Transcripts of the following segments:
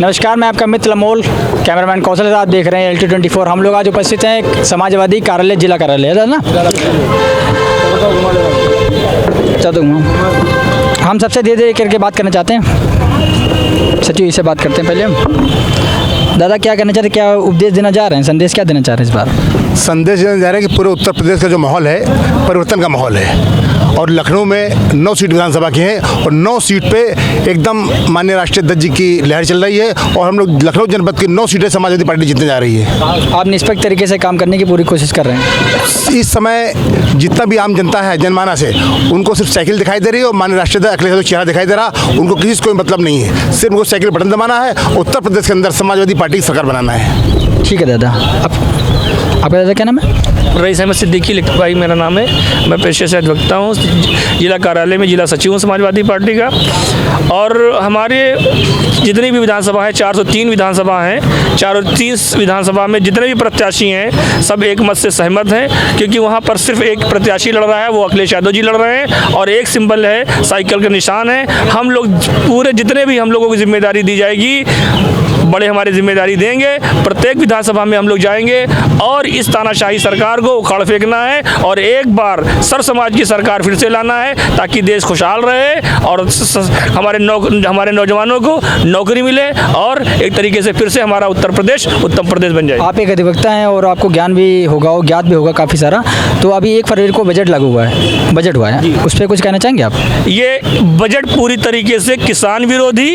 नमस्कार, मैं आपका मित्र अमोल, कैमरामैन कौशल के साथ देख रहे हैं LT24। हम लोग आज उपस्थित हैं समाजवादी कार्यालय, जिला कार्यालय है ना। चलो हम सबसे धीरे करके बात करना चाहते हैं, सचिव जी से बात करते हैं पहले हम। दादा क्या कहना चाहते हैं, क्या उपदेश देना चाह रहे हैं, संदेश क्या देना चाह रहे हैं इस बार? संदेश देना चाह रहे हैं कि पूरे उत्तर प्रदेश का जो माहौल है परिवर्तन का माहौल है और लखनऊ में 9 सीट विधानसभा की हैं और 9 सीट पे एकदम माननीय राष्ट्रीय अध्यक्ष जी की लहर चल रही है और हम लोग लखनऊ जनपद की 9 सीटें समाजवादी पार्टी जीतने जा रही है। आप निष्पक्ष तरीके से काम करने की पूरी कोशिश कर रहे हैं। इस समय जितना भी आम जनता है, जनमानस है, उनको सिर्फ साइकिल दिखाई दे रही है और माननीय राष्ट्रीय अध्यक्ष अखिलेश यादव चेहरा दिखाई दे रहा। उनको किसी से कोई मतलब नहीं है, सिर्फ उनको साइकिल बटन दबाना है, उत्तर प्रदेश के अंदर समाजवादी पार्टी की सरकार बनाना है। ठीक है दादा। आपका दादा क्या नाम है? रईस अहमद सिद्दीकी भाई मेरा नाम है। मैं पेशे से अधिवक्ता हूँ, जिला कार्यालय में जिला सचिव हूँ समाजवादी पार्टी का। और हमारे जितनी भी विधानसभा है, 403 विधानसभा हैं, 430 विधानसभा में जितने भी प्रत्याशी हैं सब एक मत से सहमत हैं, क्योंकि वहाँ पर सिर्फ एक प्रत्याशी लड़ रहा है, वो अखिलेश यादव जी लड़ रहे हैं और एक सिंबल है, साइकिल का निशान है। हम लोग पूरे जितने भी हम लोगों को जिम्मेदारी दी जाएगी, बड़े हमारी जिम्मेदारी देंगे, प्रत्येक विधानसभा में हम लोग जाएंगे और इस तानाशाही सरकार को उखाड़ फेंकना है और एक बार सर समाज की सरकार फिर से लाना है, ताकि देश खुशहाल रहे और हमारे नौजवानों को नौकरी मिले और एक तरीके से फिर से हमारा उत्तर प्रदेश बन जाए। आप एक अधिवक्ता हैं और आपको ज्ञान भी होगा और ज्ञात भी होगा काफ़ी सारा। तो अभी 1 फरवरी को बजट लागू हुआ है, बजट हुआ है, उस पर कुछ कहना चाहेंगे आप? ये बजट पूरी तरीके से किसान विरोधी,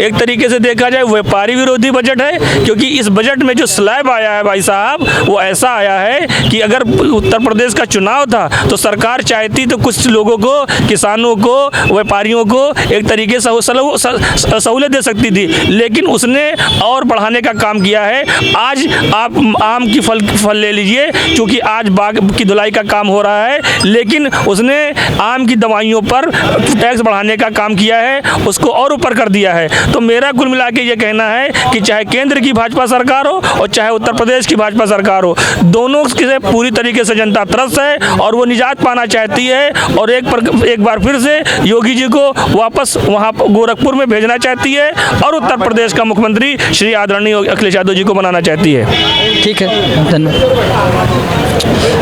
एक तरीके से देखा जाए व्यापारी विरोधी बजट है, क्योंकि इस बजट में जो स्लैब आया है भाई साहब, वो ऐसा आया है कि अगर उत्तर प्रदेश का चुनाव था तो सरकार चाहती तो कुछ लोगों को, किसानों को, व्यापारियों को एक तरीके से सहूलियत दे सकती थी, लेकिन उसने और बढ़ाने का काम किया है। आज आप आम की फल ले लीजिए, क्योंकि आज बाग की धुलाई का काम हो रहा है, लेकिन उसने आम की दवाइयों पर टैक्स बढ़ाने का काम किया है, उसको और ऊपर कर दिया है। तो मेरा कुल मिला के ये कहना है कि चाहे केंद्र की भाजपा सरकार हो और चाहे उत्तर प्रदेश की भाजपा सरकार हो, दोनों से पूरी तरीके से जनता त्रस्त है और वो निजात पाना चाहती है और एक बार फिर से योगी जी को वापस वहाँ गोरखपुर में भेजना चाहती है और उत्तर प्रदेश का मुख्यमंत्री श्री आदरणीय अखिलेश यादव जी को बनाना चाहती है। ठीक है, धन्यवाद।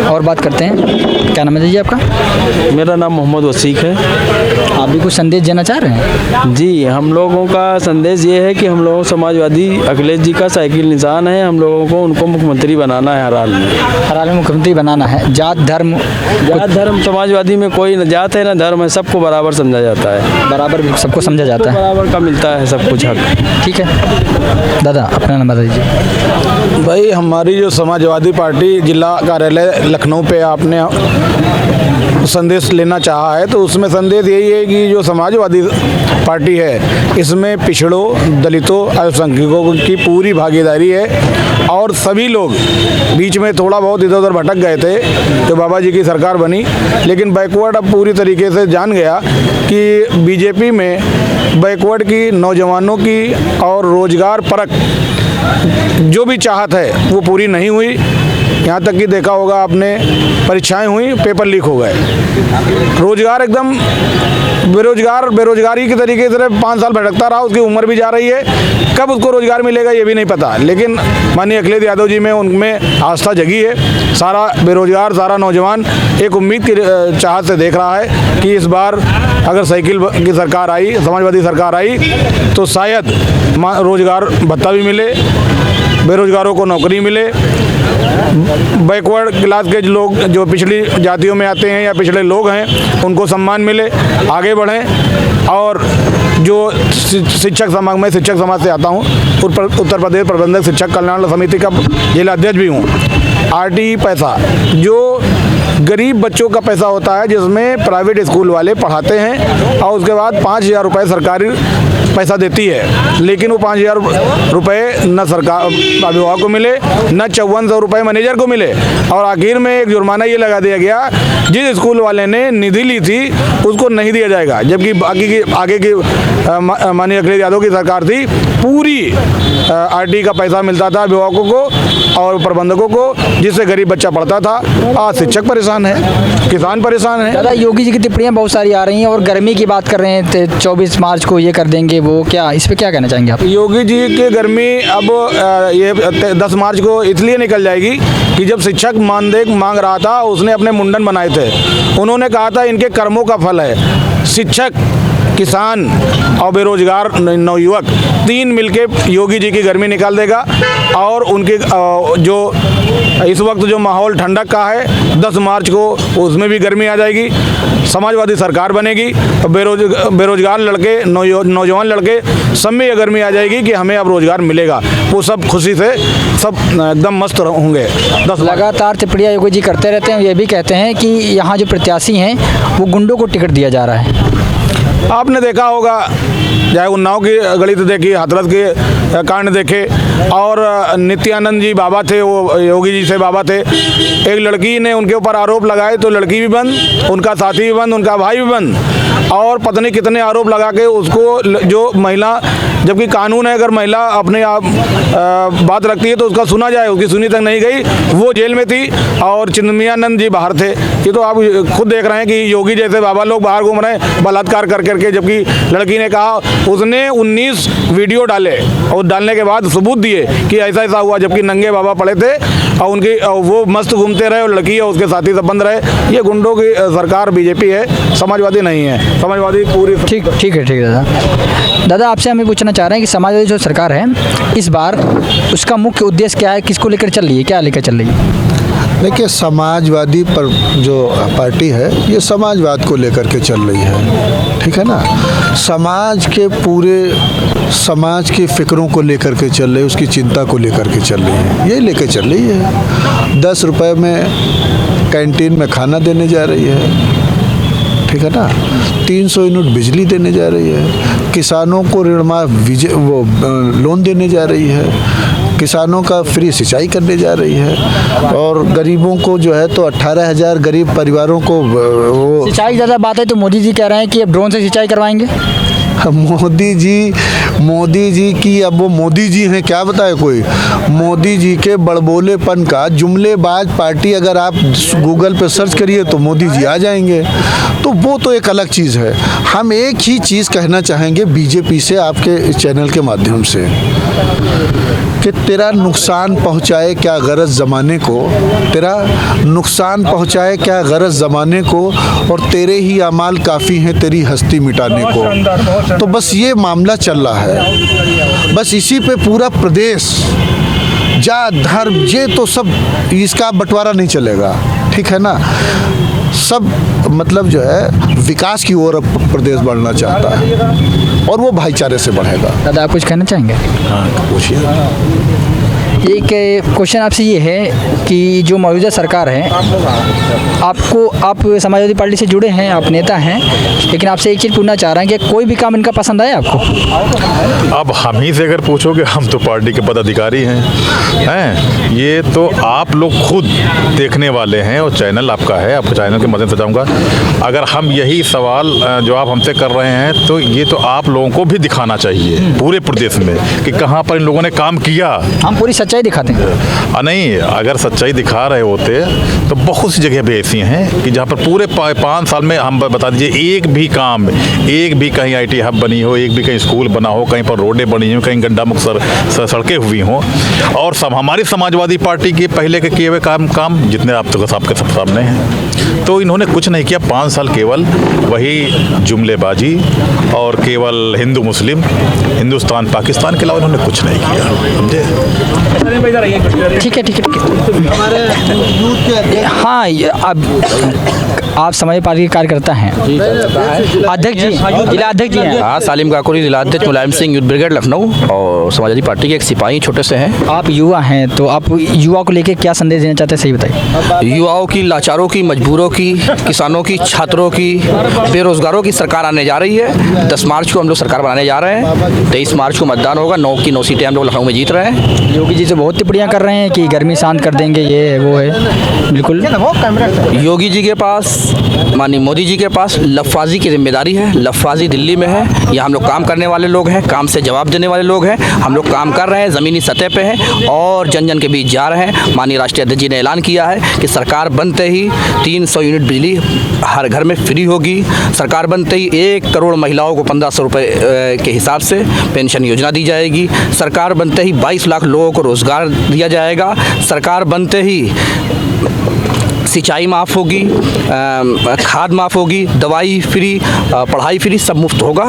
और बात करते हैं, क्या नाम है जी आपका? मेरा नाम मोहम्मद वसीक है। आप भी कुछ संदेश देना चाह रहे हैं? जी, हम लोगों का संदेश ये है कि हम लोग समाजवादी अखिलेश जी का साइकिल निशान है, हम लोगों को उनको मुख्यमंत्री बनाना है। हर हाल में मुख्यमंत्री बनाना है। जात धर्म समाजवादी में कोई न जात है न धर्म है, सबको बराबर समझा जाता है, बराबर सबको समझा जाता है, बराबर का मिलता है सब कुछ हक। ठीक है दादा, अपना नाम बता दीजिए। भाई, हमारी जो समाजवादी पार्टी जिला कार्यालय लखनऊ पे आपने संदेश लेना चाहा है, तो उसमें संदेश यही है कि जो समाजवादी पार्टी है इसमें पिछड़ों, दलितों, अल्पसंख्यकों की पूरी भागीदारी है और सभी लोग बीच में थोड़ा बहुत इधर उधर भटक गए थे तो बाबा जी की सरकार बनी, लेकिन बैकवर्ड अब पूरी तरीके से जान गया कि बीजेपी में बैकवर्ड की, नौजवानों की और रोजगार परक जो भी चाहत है वो पूरी नहीं हुई। यहाँ तक कि देखा होगा आपने, परीक्षाएं हुई, पेपर लीक हो गए, रोजगार एकदम बेरोजगारी के तरीके से 5 साल भटकता रहा, उसकी उम्र भी जा रही है, कब उसको रोजगार मिलेगा ये भी नहीं पता। लेकिन माननीय अखिलेश यादव जी में उनमें आस्था जगी है। सारा बेरोजगार, सारा नौजवान एक उम्मीद की चाहत से देख रहा है कि इस बार अगर साइकिल की सरकार आई, समाजवादी सरकार आई, तो शायद रोजगार भत्ता भी मिले, बेरोजगारों को नौकरी मिले, बैकवर्ड क्लास के लोग जो पिछड़ी जातियों में आते हैं या पिछड़े लोग हैं उनको सम्मान मिले, आगे बढ़ें। और जो शिक्षक समाज, मैं शिक्षक समाज से आता हूँ, उत्तर प्रदेश प्रबंधक शिक्षक कल्याण समिति का जिला अध्यक्ष भी हूँ। RTE पैसा जो गरीब बच्चों का पैसा होता है, जिसमें प्राइवेट स्कूल वाले पढ़ाते हैं और उसके बाद 5,000 रुपये सरकारी पैसा देती है, लेकिन वो 5,000 रुपये न सरकार अभिभावक को मिले, न 5400 रुपये मैनेजर को मिले और आखिर में एक जुर्माना ये लगा दिया गया, जिस स्कूल वाले ने निधि ली थी उसको नहीं दिया जाएगा, जबकि आगे की माननीय अखिलेश यादव की सरकार थी, पूरी RTE का पैसा मिलता था अभिभावकों को और प्रबंधकों को, जिससे गरीब बच्चा पढ़ता था। आज शिक्षक परेशान है, किसान परेशान है। दादा योगी जी की टिप्पणियां बहुत सारी आ रही हैं और गर्मी की बात कर रहे हैं, 24 मार्च को ये कर देंगे, वो क्या, इस पे क्या कहना चाहेंगे आप? योगी जी की गर्मी अब ये 10 मार्च को इसलिए निकल जाएगी कि जब शिक्षक मानदेय मांग रहा था, उसने अपने मुंडन बनाए थे। उन्होंने कहा था इनके कर्मों का फल है। शिक्षक, किसान और बेरोजगार नवयुवक 3 मिलके योगी जी की गर्मी निकाल देगा। और उनके जो इस वक्त जो माहौल ठंडक का है, 10 मार्च को उसमें भी गर्मी आ जाएगी। समाजवादी सरकार बनेगी, बेरोजगार लड़के, नौजवान लड़के सब में ये गर्मी आ जाएगी कि हमें अब रोजगार मिलेगा। वो सब खुशी से सब एकदम मस्त होंगे। लगातार टिप्पणियां योगी जी करते रहते हैं। ये भी कहते हैं कि यहाँ जो प्रत्याशी हैं वो गुंडों को टिकट दिया जा रहा है। आपने देखा होगा, चाहे उन्नाव की गणित देखी, हाथरस के कांड देखे, और नित्यानंद जी बाबा थे, वो योगी जी से बाबा थे। एक लड़की ने उनके ऊपर आरोप लगाए तो लड़की भी बंद, उनका साथी भी बंद, उनका भाई भी बंद, और पता नहीं कितने आरोप लगा के उसको, जो महिला, जबकि कानून है अगर महिला अपने आप बात रखती है तो उसका सुना जाए, उसकी सुनी तक नहीं गई, वो जेल में थी और चिन्मयानंद जी बाहर थे। ये तो आप खुद देख रहे हैं कि योगी जैसे बाबा लोग बाहर घूम रहे हैं बलात्कार कर करके, जबकि लड़की ने कहा, उसने 19 वीडियो डाले और डालने के बाद सबूत दिए कि ऐसा ऐसा हुआ, जबकि नंगे बाबा पड़े थे और उनकी वो मस्त घूमते रहे और लड़की और उसके साथी सब बंद रहे। ये गुंडों की सरकार बीजेपी है, समाजवादी नहीं है। समाजवादी पूरी ठीक है दादा आपसे हम ये पूछना चाह रहे हैं कि समाजवादी जो सरकार है इस बार उसका मुख्य उद्देश्य क्या है, किसको लेकर चल रही है, क्या लेकर चल रही है? देखिए, समाजवादी पर जो पार्टी है ये समाजवाद को लेकर के चल रही है, ठीक है ना। समाज के पूरे समाज की फिक्रों को लेकर के चल रही है, उसकी चिंता को लेकर के चल रही है, ये लेकर चल रही है। 10 रुपए में कैंटीन में खाना देने जा रही है, ठीक है ना। 300 यूनिट बिजली देने जा रही है। किसानों को ऋण माफ लोन देने जा रही है। किसानों का फ्री सिंचाई करने जा रही है। और गरीबों को जो है तो 18,000 गरीब परिवारों को वो सिंचाई ज़्यादा बात है तो मोदी जी कह रहे हैं कि अब ड्रोन से सिंचाई करवाएंगे। मोदी जी की, अब वो मोदी जी हैं क्या बताए कोई। मोदी जी के बड़बोलेपन का, जुमलेबाज पार्टी अगर आप गूगल पे सर्च करिए तो मोदी जी आ जाएंगे, तो वो तो एक अलग चीज़ है। हम एक ही चीज़ कहना चाहेंगे बीजेपी से, आपके चैनल के माध्यम से, कि तेरा नुकसान पहुंचाए क्या गरज ज़माने को, तेरा नुकसान पहुंचाए क्या गरज ज़माने को, और तेरे ही अमाल काफ़ी हैं तेरी हस्ती मिटाने को। तो बस ये मामला चल रहा है, बस इसी पे पूरा प्रदेश, जात धर्म ये तो सब, इसका बंटवारा नहीं चलेगा, ठीक है ना। सब मतलब जो है विकास की ओर प्रदेश बढ़ना चाहता है और वो भाईचारे से बढ़ेगा। दादा आप कुछ कहना चाहेंगे? हाँ पूछिए। एक क्वेश्चन आपसे ये है कि जो मौजूदा सरकार है, आप समाजवादी पार्टी से जुड़े हैं, आप नेता हैं, लेकिन आपसे एक चीज़ पूछना चाह रहे हैं कि कोई भी काम इनका पसंद आया आपको? अब हम ही से अगर पूछोगे, हम तो पार्टी के पदाधिकारी हैं, ये तो आप लोग खुद देखने वाले हैं और चैनल आपका है, आपको चैनल के माध्यम से बताऊंगा। अगर हम यही सवाल जो आप हमसे कर रहे हैं तो ये तो आप लोगों को भी दिखाना चाहिए पूरे प्रदेश में कि कहाँ पर इन लोगों ने काम किया। हम पूरी सच्चाई दिखाते हैं। नहीं, अगर सच्चाई दिखा रहे होते तो बहुत सी जगह भी ऐसी हैं कि जहाँ पर पूरे 5 साल में हम बता दीजिए एक भी काम, एक भी कहीं IT हब बनी हो, एक भी कहीं स्कूल बना हो, कहीं पर रोडें बनी हो, कहीं गड्ढा मुक्त सड़कें हुई हों, और सब हमारी समाजवादी पार्टी के पहले के किए हुए काम जितने आप तो आपके सब सामने हैं। तो इन्होंने कुछ नहीं किया 5 साल, केवल वही जुमलेबाजी और केवल हिंदू मुस्लिम, हिंदुस्तान पाकिस्तान के अलावा इन्होंने कुछ नहीं किया, समझे। ठीक है। हाँ, आप समाजवादी पार्टी के कार्यकर्ता हैं, अध्यक्ष जी, जिला अध्यक्ष जी हैं। हाँ, सालिम काकोरी, जिला अध्यक्ष मुलायम सिंह यूथ ब्रिगेड लखनऊ, और समाजवादी पार्टी के एक सिपाही छोटे से हैं। आप युवा हैं तो आप युवा को लेकर क्या संदेश देना चाहते हैं, सही बताइए। युवाओं की, लाचारों की, मजबूरों की, किसानों की, छात्रों की, बेरोजगारों की सरकार आने जा रही है। 10 मार्च को हम लोग सरकार बनाने जा रहे हैं। 23 मार्च को मतदान होगा। 9 की 9 सीटें हम लोग लखनऊ में जीत रहे हैं। योगी जी से बहुत टिप्पणियाँ कर रहे हैं कि गर्मी शांत कर देंगे, ये है वो है। बिल्कुल योगी जी के पास माननीय मोदी जी के पास लफाजी की जिम्मेदारी है। लफाजी दिल्ली में है, यहाँ हम लोग काम करने वाले लोग हैं, काम से जवाब देने वाले लोग हैं। हम लोग काम कर रहे हैं, ज़मीनी सतह पे हैं और जन जन के बीच जा रहे हैं। माननीय राष्ट्रीय अध्यक्ष जी ने ऐलान किया है कि सरकार बनते ही 300 यूनिट बिजली हर घर में फ्री होगी। सरकार बनते ही 1 करोड़ महिलाओं को 1500 रुपये के हिसाब से पेंशन योजना दी जाएगी। सरकार बनते ही 22 लाख लोगों को रोज़गार दिया जाएगा। सरकार बनते ही सिंचाई माफ़ होगी, खाद माफ़ होगी, दवाई फ्री, पढ़ाई फ्री, सब मुफ्त होगा।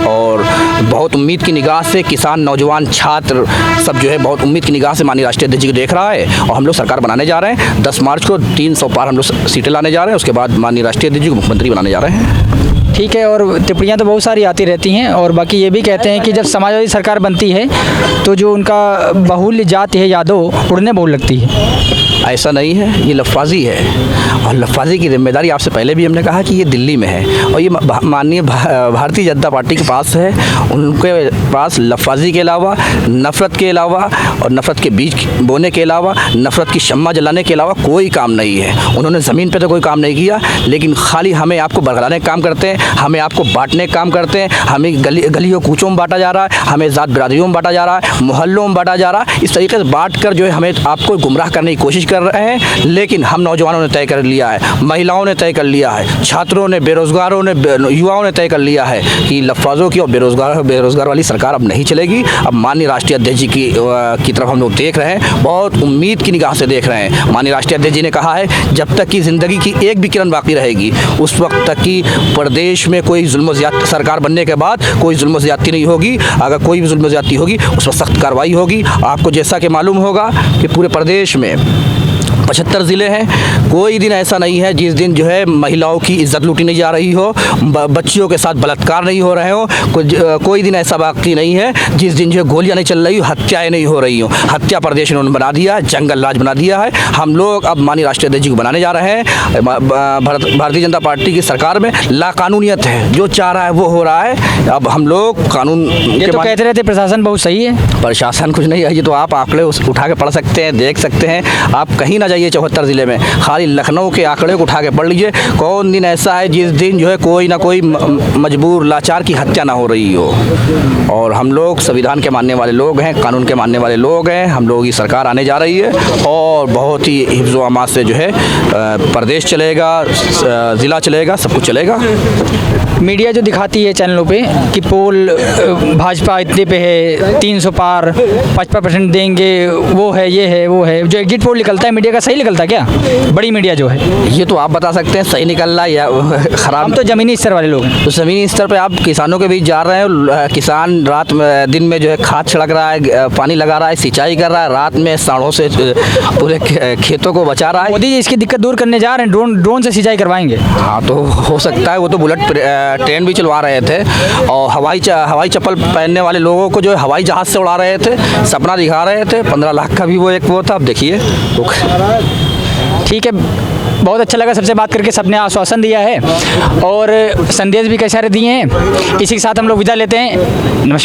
और बहुत उम्मीद की निगाह से किसान, नौजवान, छात्र सब जो है बहुत उम्मीद की निगाह से माननीय राष्ट्रीय अध्यक्ष जी को देख रहा है। और हम लोग सरकार बनाने जा रहे हैं। 10 मार्च को 300 पार हम लोग सीटें लाने जा रहे हैं। उसके बाद माननीय राष्ट्रीय अध्यक्ष जी को मुख्यमंत्री बनाने जा रहे हैं। ठीक है, और टिप्पणियाँ तो बहुत सारी आती रहती हैं, और बाकी ये भी कहते हैं कि जब समाजवादी सरकार बनती है तो जो उनका बहुल्य जाति है यादव उड़ने बहुत लगती है। ऐसा नहीं है, ये लफाजी है और लफाजी की जिम्मेदारी आपसे पहले भी हमने कहा कि ये दिल्ली में है और ये माननीय भारतीय जनता पार्टी के पास है। उनके पास लफाजी के अलावा, नफ़रत के अलावा और नफ़रत के बीज बोने के अलावा, नफ़रत की शम्मा जलाने के अलावा कोई काम नहीं है। उन्होंने ज़मीन पे तो कोई काम नहीं किया, लेकिन खाली हमें आपको बरगलाने का काम करते हैं, हमें आपको बांटने का काम करते हैं। हमें गलियों कूचों में बांटा जा रहा है, हमें ज़ात बिरादरियों में बांटा जा रहा है, मोहल्लों में बांटा जा रहा है। इस तरीके से बांट कर जो है हमें आपको गुमराह करने की कोशिश कर रहे हैं। लेकिन हम नौजवानों ने तय कर लिया है, महिलाओं ने तय कर लिया है, छात्रों ने, बेरोजगारों ने, युवाओं ने तय कर लिया है कि लफाजों की और बेरोजगार वाली सरकार अब नहीं चलेगी। अब माननीय राष्ट्रीय अध्यक्ष जी की तरफ हम लोग देख रहे हैं, बहुत उम्मीद की निगाह से देख रहे हैं। माननीय राष्ट्रीय अध्यक्ष जी ने कहा है जब तक कि ज़िंदगी की एक भी किरण बाकी रहेगी उस वक्त तक कि प्रदेश में कोई जुल्म ज़्यादती, सरकार बनने के बाद कोई जुल्म ज़्यादती नहीं होगी। अगर कोई भी जुल्म ज़्यादती होगी उस पर सख्त कार्रवाई होगी। आपको जैसा कि मालूम होगा कि पूरे प्रदेश में 75 ज़िले हैं। कोई दिन ऐसा नहीं है जिस दिन जो है महिलाओं की इज्जत लूटी नहीं जा रही हो, बच्चियों के साथ बलात्कार नहीं हो रहे हो। कोई दिन ऐसा बाकी नहीं है जिस दिन जो है गोलियां नहीं चल रही हो, हत्याएं नहीं हो रही हो। हत्या प्रदेश इन्होंने बना दिया है, जंगल राज बना दिया है। हम लोग अब माननीय राष्ट्रीय अध्यक्ष जी को बनाने जा रहे हैं। भारतीय जनता पार्टी की सरकार में लाकानूनियत है, जो चाह रहा है वो हो रहा है। अब हम लोग कानून ये तो कहते रहते प्रशासन बहुत सही है। प्रशासन कुछ नहीं है, ये तो आप आंकड़े उठा के पढ़ सकते हैं, देख सकते हैं। आप कहीं ना ये 74 ज़िले में, खाली लखनऊ के आंकड़े को उठा के पढ़ लीजिए। कौन दिन ऐसा है जिस दिन जो है कोई ना कोई मजबूर लाचार की हत्या ना हो रही हो। और हम लोग संविधान के मानने वाले लोग हैं, कानून के मानने वाले लोग हैं। हम लोगों की सरकार आने जा रही है और बहुत ही हिफ्ज़ व अमात से जो है प्रदेश चलेगा, ज़िला चलेगा, सब कुछ चलेगा। मीडिया जो दिखाती है चैनलों पे कि पोल भाजपा इतने पे है, 300 पार, 55% देंगे, वो है, ये है, वो है। जो एग्जिट पोल निकलता है मीडिया का, सही निकलता है क्या? बड़ी मीडिया जो है, ये तो आप बता सकते हैं सही निकल रहा है या ख़राब। हम तो ज़मीनी स्तर वाले लोग हैं। तो ज़मीनी स्तर पे आप किसानों के बीच जा रहे हैं। किसान रात में, दिन में जो है खाद छिड़क रहा है, पानी लगा रहा है, सिंचाई कर रहा है, रात में सांडों से पूरे खेतों को बचा रहा है। मोदी जी इसकी दिक्कत दूर करने जा रहे हैं, ड्रोन से सिंचाई करवाएंगे। हाँ, तो हो सकता है। वो तो बुलेट ट्रेन भी चलवा रहे थे और हवाई चप्पल पहनने वाले लोगों को जो है हवाई जहाज़ से उड़ा रहे थे, सपना दिखा रहे थे। 15 लाख का भी वो एक वो था। अब देखिए, ठीक है, बहुत अच्छा लगा सबसे बात करके। सबने आश्वासन दिया है और संदेश भी कई सारे दिए हैं। इसी के साथ हम लोग विदा लेते हैं। नमस्कार।